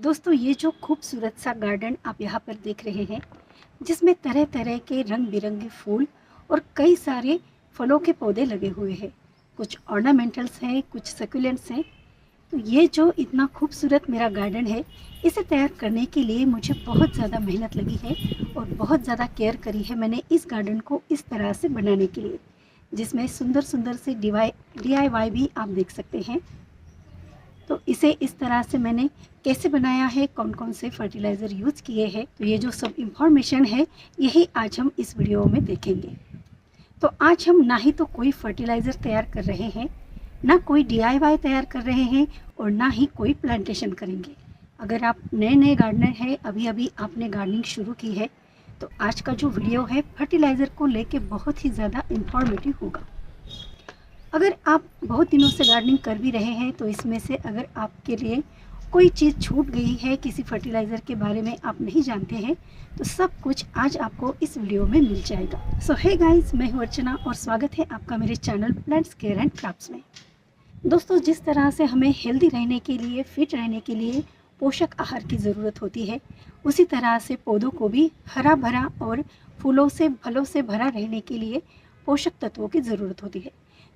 दोस्तों, ये जो खूबसूरत सा गार्डन आप यहाँ पर देख रहे हैं, जिसमें तरह तरह के रंग बिरंगे फूल और कई सारे फलों के पौधे लगे हुए हैं। कुछ ऑर्नामेंटल्स हैं, कुछ सकुलेंट्स हैं। तो ये जो इतना खूबसूरत मेरा गार्डन है, इसे तैयार करने के लिए मुझे बहुत ज़्यादा मेहनत लगी है और बहुत ज़्यादा केयर करी है मैंने इस गार्डन को इस तरह से बनाने के लिए, जिसमें सुंदर सुंदर से DIY भी आप देख सकते हैं। तो इसे इस तरह से मैंने कैसे बनाया है, कौन कौन से फर्टिलाइज़र यूज़ किए हैं, तो ये जो सब इन्फॉर्मेशन है यही आज हम इस वीडियो में देखेंगे। तो आज हम ना ही तो कोई फर्टिलाइज़र तैयार कर रहे हैं, ना कोई DIY तैयार कर रहे हैं और ना ही कोई प्लांटेशन करेंगे। अगर आप नए नए गार्डनर हैं, अभी अभी आपने गार्डनिंग शुरू की है, तो आज का जो वीडियो है फर्टिलाइज़र को लेके बहुत ही ज़्यादा इंफॉर्मेटिव होगा। अगर आप बहुत दिनों से गार्डनिंग कर भी रहे हैं, तो इसमें से अगर आपके लिए कोई चीज़ छूट गई है, किसी फर्टिलाइज़र के बारे में आप नहीं जानते हैं, तो सब कुछ आज आपको इस वीडियो में मिल जाएगा। सो हे गाइस, मैं हूँ अर्चना और स्वागत है आपका मेरे channel plants care and crafts में। दोस्तों, जिस तरह से हमें हेल्दी रहने के लिए, फिट रहने के लिए पोषक आहार की ज़रूरत होती है, उसी तरह से पौधों को भी हरा भरा और फूलों से फलों से भरा रहने के लिए पोषक तत्वों की ज़रूरत होती है।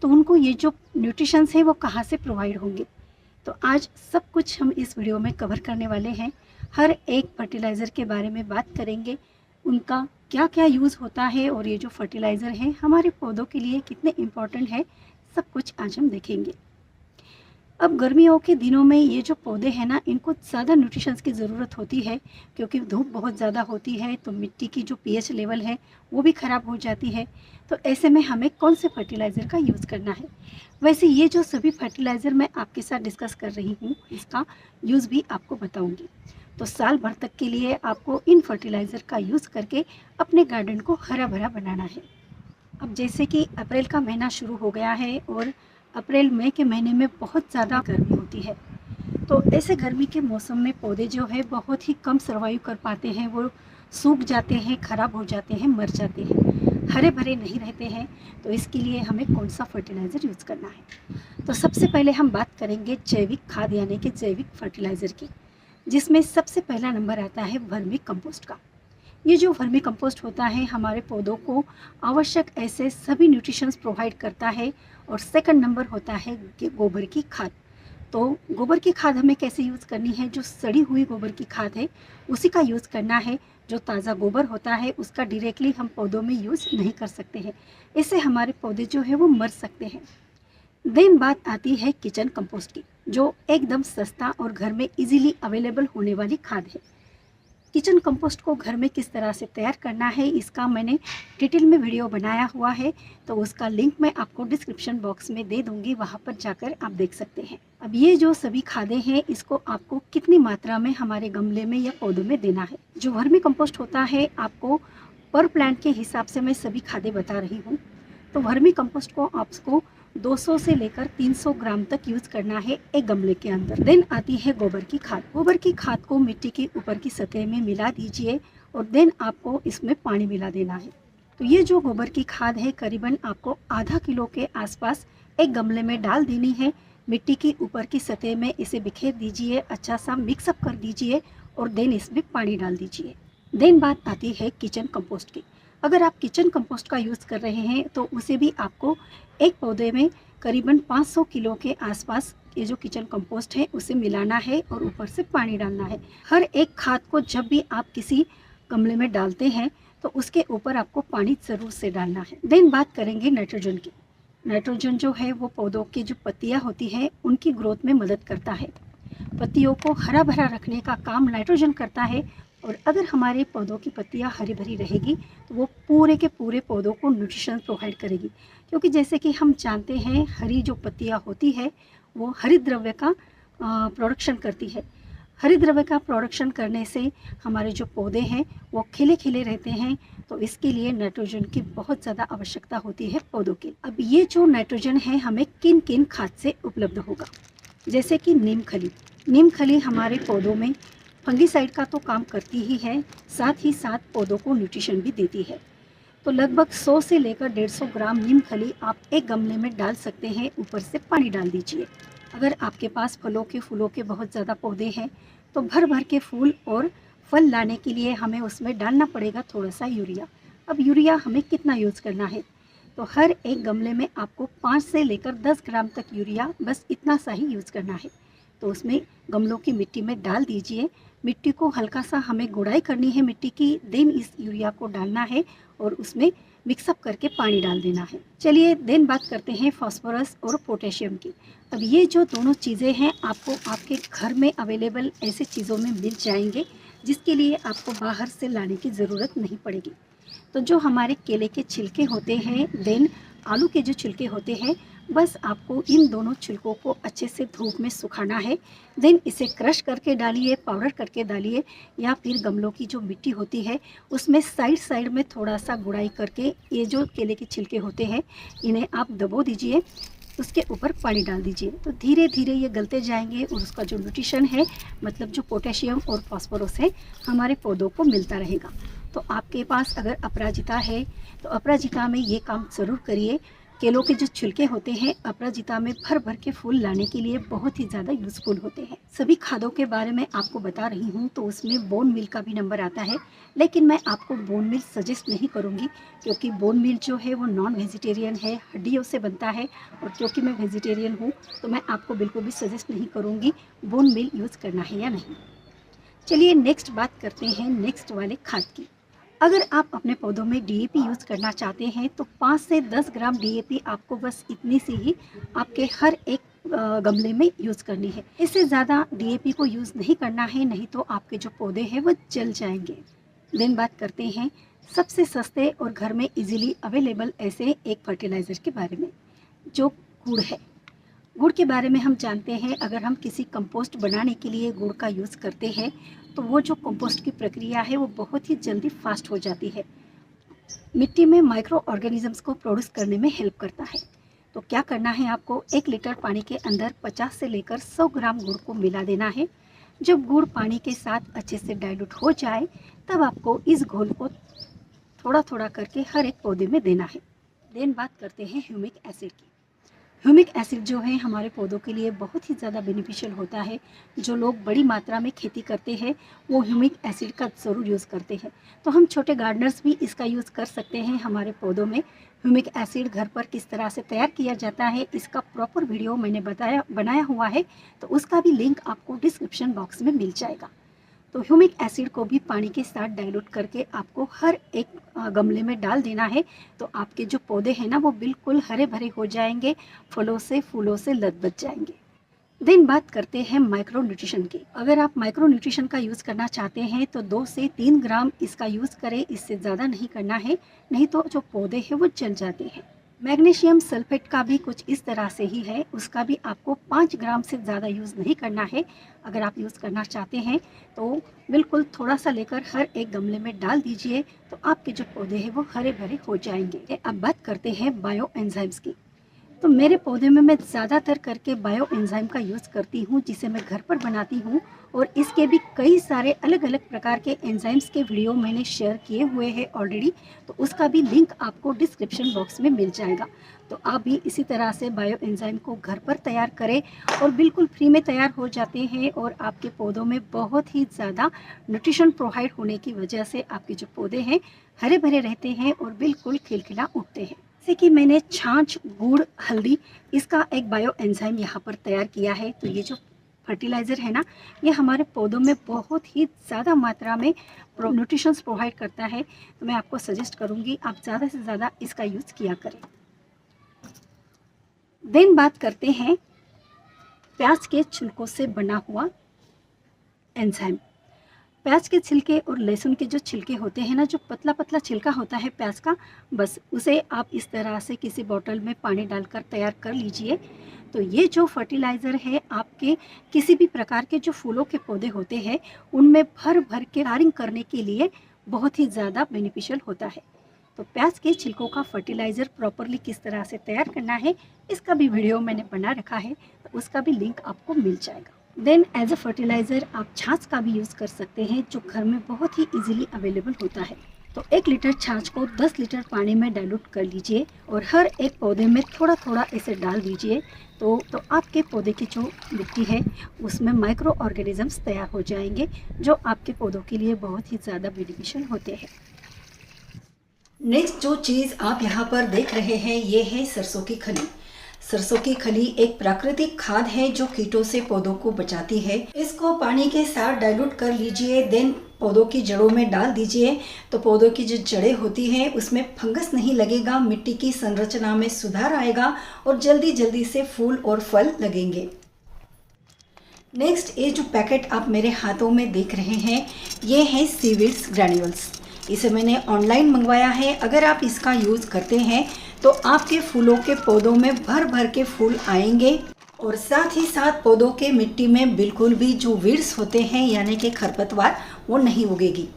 तो उनको ये जो न्यूट्रिशंस है वो कहाँ से प्रोवाइड होंगे, तो आज सब कुछ हम इस वीडियो में कवर करने वाले हैं। हर एक फर्टिलाइज़र के बारे में बात करेंगे, उनका क्या क्या यूज़ होता है और ये जो फर्टिलाइज़र हैं हमारे पौधों के लिए कितने इम्पोर्टेंट है, सब कुछ आज हम देखेंगे। अब गर्मियों के दिनों में ये जो पौधे हैं ना, इनको ज़्यादा न्यूट्रिशंस की ज़रूरत होती है, क्योंकि धूप बहुत ज़्यादा होती है तो मिट्टी की जो pH लेवल है वो भी ख़राब हो जाती है। तो ऐसे में हमें कौन से फर्टिलाइज़र का यूज़ करना है। वैसे ये जो सभी फर्टिलाइज़र मैं आपके साथ डिस्कस कर रही हूँ, इसका यूज़ भी आपको बताऊँगी। तो साल भर तक के लिए आपको इन फर्टिलाइज़र का यूज़ करके अपने गार्डन को हरा भरा बनाना है। अब जैसे कि अप्रैल का महीना शुरू हो गया है और अप्रैल मई के महीने में बहुत ज़्यादा गर्मी होती है, तो ऐसे गर्मी के मौसम में पौधे जो है बहुत ही कम सर्वाइव कर पाते हैं, वो सूख जाते हैं, ख़राब हो जाते हैं, मर जाते हैं, हरे भरे नहीं रहते हैं। तो इसके लिए हमें कौन सा फर्टिलाइज़र यूज़ करना है। तो सबसे पहले हम बात करेंगे जैविक खाद यानी कि जैविक फर्टिलाइज़र की, जिसमें सबसे पहला नंबर आता है वर्मी कंपोस्ट का। ये जो वर्मी कंपोस्ट होता है हमारे पौधों को आवश्यक ऐसे सभी न्यूट्रिशंस प्रोवाइड करता है। और सेकंड नंबर होता है कि गोबर की खाद। तो गोबर की खाद हमें कैसे यूज़ करनी है, जो सड़ी हुई गोबर की खाद है उसी का यूज़ करना है। जो ताज़ा गोबर होता है उसका डायरेक्टली हम पौधों में यूज़ नहीं कर सकते हैं, इससे हमारे पौधे जो है वो मर सकते हैं। देन बात आती है किचन कंपोस्ट की, जो एकदम सस्ता और घर में इजीली अवेलेबल होने वाली खाद है। किचन कंपोस्ट को घर में किस तरह से तैयार करना है, इसका मैंने डिटेल में वीडियो बनाया हुआ है, तो उसका लिंक मैं आपको डिस्क्रिप्शन बॉक्स में दे दूंगी, वहां पर जाकर आप देख सकते हैं। अब ये जो सभी खादें हैं, इसको आपको कितनी मात्रा में हमारे गमले में या पौधों में देना है। जो वर्मी कंपोस्ट होता है, आपको पर प्लांट के हिसाब से मैं सभी खादें बता रही हूँ। तो वर्मी कंपोस्ट को आपको 200 से लेकर 300 ग्राम तक यूज़ करना है एक गमले के अंदर। देन आती है गोबर की खाद। गोबर की खाद को मिट्टी की ऊपर की सतह में मिला दीजिए और देन आपको इसमें पानी मिला देना है। तो ये जो गोबर की खाद है करीबन आपको आधा किलो के आसपास एक गमले में डाल देनी है। मिट्टी की ऊपर की सतह में इसे बिखेर दीजिए, अच्छा सा मिक्सअप कर दीजिए और देन इसमें पानी डाल दीजिए। देन बात आती है किचन कंपोस्ट की। अगर आप किचन कंपोस्ट का यूज़ कर रहे हैं तो उसे भी आपको एक पौधे में करीबन 500 किलो के आसपास ये जो किचन कंपोस्ट है उसे मिलाना है और ऊपर से पानी डालना है। हर एक खाद को जब भी आप किसी गमले में डालते हैं तो उसके ऊपर आपको पानी ज़रूर से डालना है। देन बात करेंगे नाइट्रोजन की। नाइट्रोजन जो है वो पौधों की जो पत्तियाँ होती हैं उनकी ग्रोथ में मदद करता है। पत्तियों को हरा भरा रखने का काम नाइट्रोजन करता है। और अगर हमारे पौधों की पत्तियाँ हरी भरी रहेगी तो वो पूरे के पूरे पौधों को न्यूट्रिशन प्रोवाइड करेगी, क्योंकि जैसे कि हम जानते हैं हरी जो पत्तियाँ होती है वो हरित द्रव्य का प्रोडक्शन करती है। हरित द्रव्य का प्रोडक्शन करने से हमारे जो पौधे हैं वो खिले खिले रहते हैं, तो इसके लिए नाइट्रोजन की बहुत ज़्यादा आवश्यकता होती है पौधों की। अब ये जो नाइट्रोजन है हमें किन किन खाद से उपलब्ध होगा, जैसे कि नीम खली। नीम खली हमारे पौधों में फंगीसाइड का तो काम करती ही है, साथ ही साथ पौधों को न्यूट्रिशन भी देती है। तो लगभग 100 से लेकर 150 ग्राम नीम खली आप एक गमले में डाल सकते हैं, ऊपर से पानी डाल दीजिए। अगर आपके पास फलों के फूलों के बहुत ज़्यादा पौधे हैं तो भर भर के फूल और फल लाने के लिए हमें उसमें डालना पड़ेगा थोड़ा सा यूरिया। अब यूरिया हमें कितना यूज़ करना है, तो हर एक गमले में आपको 5 से लेकर 10 ग्राम तक यूरिया, बस इतना सा ही यूज़ करना है। तो उसमें गमलों की मिट्टी में डाल दीजिए। मिट्टी को हल्का सा हमें गुड़ाई करनी है मिट्टी की, देन इस यूरिया को डालना है और उसमें मिक्सअप करके पानी डाल देना है। चलिए देन बात करते हैं फास्फोरस और पोटेशियम की। अब ये जो दोनों चीज़ें हैं आपको आपके घर में अवेलेबल ऐसे चीज़ों में मिल जाएंगे जिसके लिए आपको बाहर से लाने की ज़रूरत नहीं पड़ेगी। तो जो हमारे केले के छिलके होते हैं, देन आलू के जो छिलके होते हैं, बस आपको इन दोनों छिलकों को अच्छे से धूप में सुखाना है। देन इसे क्रश करके डालिए, पाउडर करके डालिए, या फिर गमलों की जो मिट्टी होती है उसमें साइड साइड में थोड़ा सा गुड़ाई करके ये जो केले के छिलके होते हैं इन्हें आप दबो दीजिए, उसके ऊपर पानी डाल दीजिए। तो धीरे धीरे ये गलते जाएंगे और उसका जो न्यूट्रिशन है, मतलब जो पोटेशियम और फास्फोरस है, हमारे पौधों को मिलता रहेगा। तो आपके पास अगर अपराजिता है तो अपराजिता में ये काम ज़रूर करिए। केलों के जो छिलके होते हैं अपराजिता में भर भर के फूल लाने के लिए बहुत ही ज़्यादा यूज़फुल होते हैं। सभी खादों के बारे में आपको बता रही हूँ तो उसमें बोन मिल का भी नंबर आता है, लेकिन मैं आपको बोन मिल सजेस्ट नहीं करूँगी क्योंकि बोन मिल जो है वो नॉन वेजिटेरियन है, हड्डियों से बनता है, और क्योंकि मैं वेजिटेरियन हूँ तो मैं आपको बिल्कुल भी सजेस्ट नहीं करूँगी बोन मिल यूज़ करना है या नहीं। चलिए नेक्स्ट बात करते हैं नेक्स्ट वाले खाद की। अगर आप अपने पौधों में डीएपी यूज़ करना चाहते हैं तो 5 से 10 ग्राम डीएपी आपको बस इतनी सी ही आपके हर एक गमले में यूज़ करनी है। इससे ज़्यादा डीएपी को यूज़ नहीं करना है, नहीं तो आपके जो पौधे हैं वो जल जाएंगे। देन बात करते हैं सबसे सस्ते और घर में इजीली अवेलेबल ऐसे एक फर्टिलाइज़र के बारे में, जो गुड़ है। गुड़ के बारे में हम जानते हैं, अगर हम किसी कंपोस्ट बनाने के लिए गुड़ का यूज़ करते हैं तो वो जो कंपोस्ट की प्रक्रिया है वो बहुत ही जल्दी फास्ट हो जाती है, मिट्टी में माइक्रो ऑर्गेनिजम्स को प्रोड्यूस करने में हेल्प करता है। तो क्या करना है, आपको 1 लीटर पानी के अंदर 50 से लेकर 100 ग्राम गुड़ को मिला देना है। जब गुड़ पानी के साथ अच्छे से डाइल्यूट हो जाए तब आपको इस घोल को थोड़ा थोड़ा करके हर एक पौधे में देना है। देन बात करते हैं ह्यूमिक एसिड की। ह्यूमिक एसिड जो है हमारे पौधों के लिए बहुत ही ज़्यादा बेनिफिशियल होता है। जो लोग बड़ी मात्रा में खेती करते हैं वो ह्यूमिक एसिड का ज़रूर यूज़ करते हैं, तो हम छोटे गार्डनर्स भी इसका यूज़ कर सकते हैं हमारे पौधों में। ह्यूमिक एसिड घर पर किस तरह से तैयार किया जाता है इसका प्रॉपर वीडियो मैंने बनाया हुआ है, तो उसका भी लिंक आपको डिस्क्रिप्शन बॉक्स में मिल जाएगा। तो ह्यूमिक एसिड को भी पानी के साथ डाइल्यूट करके आपको हर एक गमले में डाल देना है। तो आपके जो पौधे हैं ना वो बिल्कुल हरे भरे हो जाएंगे, फलों से फूलों से लदबद जाएंगे। देन बात करते हैं माइक्रो न्यूट्रिशन की। अगर आप माइक्रो न्यूट्रिशन का यूज़ करना चाहते हैं तो 2 से 3 ग्राम इसका यूज़ करें, इससे ज़्यादा नहीं करना है, नहीं तो जो पौधे हैं वो जल जाते हैं। मैग्नीशियम सल्फेट का भी कुछ इस तरह से ही है, उसका भी आपको 5 ग्राम से ज़्यादा यूज़ नहीं करना है। अगर आप यूज़ करना चाहते हैं तो बिल्कुल थोड़ा सा लेकर हर एक गमले में डाल दीजिए, तो आपके जो पौधे हैं वो हरे भरे हो जाएंगे। अब बात करते हैं बायो एंजाइम्स की। तो मेरे पौधे में मैं ज़्यादातर करके बायो एंजाइम का यूज़ करती हूँ, जिसे मैं घर पर बनाती हूँ, और इसके भी कई सारे अलग अलग प्रकार के एंजाइम्स के वीडियो मैंने शेयर किए हुए हैं ऑलरेडी, तो उसका भी लिंक आपको डिस्क्रिप्शन बॉक्स में मिल जाएगा। तो आप भी इसी तरह से बायो एंजाइम को घर पर तैयार करें और बिल्कुल फ्री में तैयार हो जाते हैं, और आपके पौधों में बहुत ही ज़्यादा न्यूट्रिशन प्रोवाइड होने की वजह से आपके जो पौधे हैं हरे भरे रहते हैं और बिल्कुल खिलखिला उठते हैं। जैसे कि मैंने छाछ, गुड़, हल्दी, इसका एक बायो एंजाइम यहाँ पर तैयार किया है। तो ये जो फर्टिलाइज़र है ना, ये हमारे पौधों में बहुत ही ज़्यादा मात्रा में न्यूट्रिशंस प्रोवाइड करता है। तो मैं आपको सजेस्ट करूँगी आप ज़्यादा से ज़्यादा इसका यूज़ किया करें। देन बात करते हैं प्याज के छिलकों से बना हुआ एंजाइम। प्याज के छिलके और लहसुन के जो छिलके होते हैं ना, जो पतला पतला छिलका होता है प्याज का, बस उसे आप इस तरह से किसी बोतल में पानी डालकर तैयार कर लीजिए। तो ये जो फर्टिलाइज़र है आपके किसी भी प्रकार के जो फूलों के पौधे होते हैं उनमें भर भर के फ्लावरिंग करने के लिए बहुत ही ज़्यादा बेनिफिशियल होता है। तो प्याज के छिलकों का फर्टिलाइज़र प्रॉपरली किस तरह से तैयार करना है इसका भी वीडियो मैंने बना रखा है, तो उसका भी लिंक आपको मिल जाएगा। देन एज अ फर्टिलाइज़र आप छाछ का भी यूज़ कर सकते हैं, जो घर में बहुत ही इजीली अवेलेबल होता है। तो 1 लीटर छाछ को 10 लीटर पानी में डाइल्यूट कर लीजिए और हर एक पौधे में थोड़ा थोड़ा ऐसे डाल दीजिए। तो आपके पौधे की जो मिट्टी है उसमें माइक्रो ऑर्गेनिजम्स तैयार हो जाएंगे, जो आपके पौधों के लिए बहुत ही ज़्यादा बेनिफिशियल होते हैं। नेक्स्ट जो चीज़ आप यहाँ पर देख रहे हैं ये है सरसों की खली। सरसों की खली एक प्राकृतिक खाद है जो कीटों से पौधों को बचाती है। इसको पानी के साथ डाइल्यूट कर लीजिए, देन पौधों की जड़ों में डाल दीजिए। तो पौधों की जो जड़ें होती हैं उसमें फंगस नहीं लगेगा, मिट्टी की संरचना में सुधार आएगा और जल्दी जल्दी से फूल और फल लगेंगे। नेक्स्ट ये जो पैकेट आप मेरे हाथों में देख रहे हैं ये है सीवीड्स ग्रैन्यूल्स। इसे मैंने ऑनलाइन मंगवाया है। अगर आप इसका यूज़ करते हैं तो आपके फूलों के पौधों में भर भर के फूल आएंगे और साथ ही साथ पौधों के मिट्टी में बिल्कुल भी जो वीड्स होते हैं यानी कि खरपतवार वो नहीं उगेगी।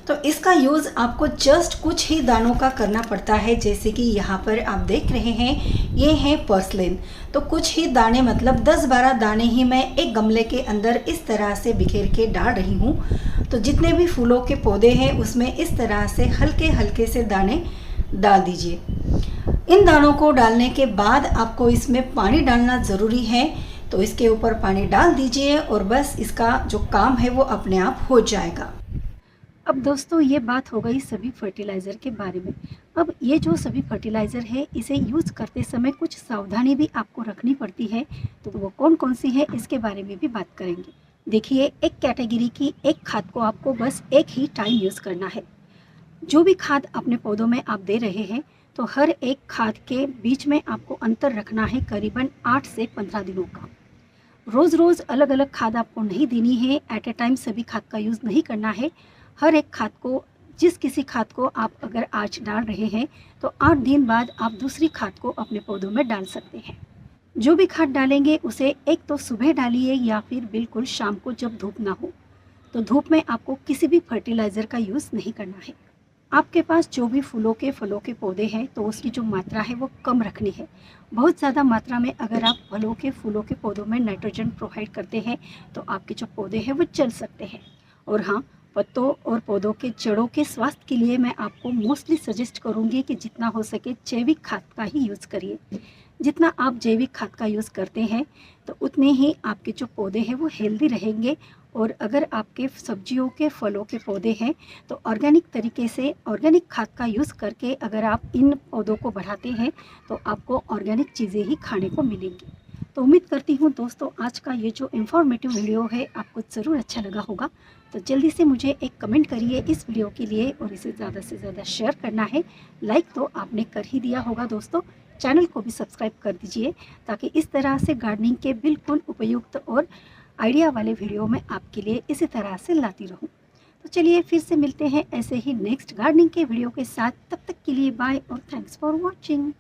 तो इसका यूज़ आपको जस्ट कुछ ही दानों का करना पड़ता है, जैसे कि यहाँ पर आप देख रहे हैं ये है पर्सलिन। तो कुछ ही दाने मतलब 10-12 दाने ही मैं एक गमले के अंदर इस तरह से बिखेर के डाल रही हूँ। तो जितने भी फूलों के पौधे हैं उसमें इस तरह से हल्के हल्के से दाने डाल दीजिए। इन दानों को डालने के बाद आपको इसमें पानी डालना ज़रूरी है। तो इसके ऊपर पानी डाल दीजिए और बस इसका जो काम है वो अपने आप हो जाएगा। अब दोस्तों ये बात हो गई सभी फर्टिलाइज़र के बारे में। अब ये जो सभी फर्टिलाइज़र है इसे यूज़ करते समय कुछ सावधानी भी आपको रखनी पड़ती है। तो वो कौन कौन सी है इसके बारे में भी बात करेंगे। देखिए, एक कैटेगरी की एक खाद को आपको बस एक ही टाइम यूज़ करना है। जो भी खाद अपने पौधों में आप दे रहे हैं तो हर एक खाद के बीच में आपको अंतर रखना है करीबन 8 से 15 दिनों का। रोज़ रोज़ अलग अलग खाद आपको नहीं देनी है, एट ए टाइम सभी खाद का यूज़ नहीं करना है। हर एक खाद को, जिस किसी खाद को आप अगर आज डाल रहे हैं तो 8 दिन बाद आप दूसरी खाद को अपने पौधों में डाल सकते हैं। जो भी खाद डालेंगे उसे एक तो सुबह डालिए या फिर बिल्कुल शाम को जब धूप ना हो। तो धूप में आपको किसी भी फर्टिलाइज़र का यूज़ नहीं करना है। आपके पास जो भी फूलों के फलों के पौधे हैं तो उसकी जो मात्रा है वो कम रखनी है। बहुत ज़्यादा मात्रा में अगर आप फलों के फूलों के पौधों में नाइट्रोजन प्रोवाइड करते हैं तो आपके जो पौधे हैं वो जल सकते हैं। और हाँ, पत्तों और पौधों के जड़ों के स्वास्थ्य के लिए मैं आपको मोस्टली सजेस्ट करूँगी कि जितना हो सके जैविक खाद का ही यूज़ करिए। जितना आप जैविक खाद का यूज़ करते हैं तो उतने ही आपके जो पौधे हैं वो हेल्दी रहेंगे। और अगर आपके सब्जियों के फलों के पौधे हैं तो ऑर्गेनिक तरीके से ऑर्गेनिक खाद का यूज़ करके अगर आप इन पौधों को बढ़ाते हैं तो आपको ऑर्गेनिक चीज़ें ही खाने को मिलेंगी। तो उम्मीद करती हूँ दोस्तों आज का ये जो इन्फॉर्मेटिव वीडियो है आपको ज़रूर अच्छा लगा होगा। तो जल्दी से मुझे एक कमेंट करिए इस वीडियो के लिए और इसे ज़्यादा से ज़्यादा शेयर करना है। लाइक तो आपने कर ही दिया होगा दोस्तों। चैनल को भी सब्सक्राइब कर दीजिए ताकि इस तरह से गार्डनिंग के बिल्कुल उपयुक्त और आइडिया वाले वीडियो मैं आपके लिए इसी तरह से लाती रहूं। तो चलिए फिर से मिलते हैं ऐसे ही नेक्स्ट गार्डनिंग के वीडियो के साथ। तब तक के लिए बाय और थैंक्स फॉर वॉचिंग।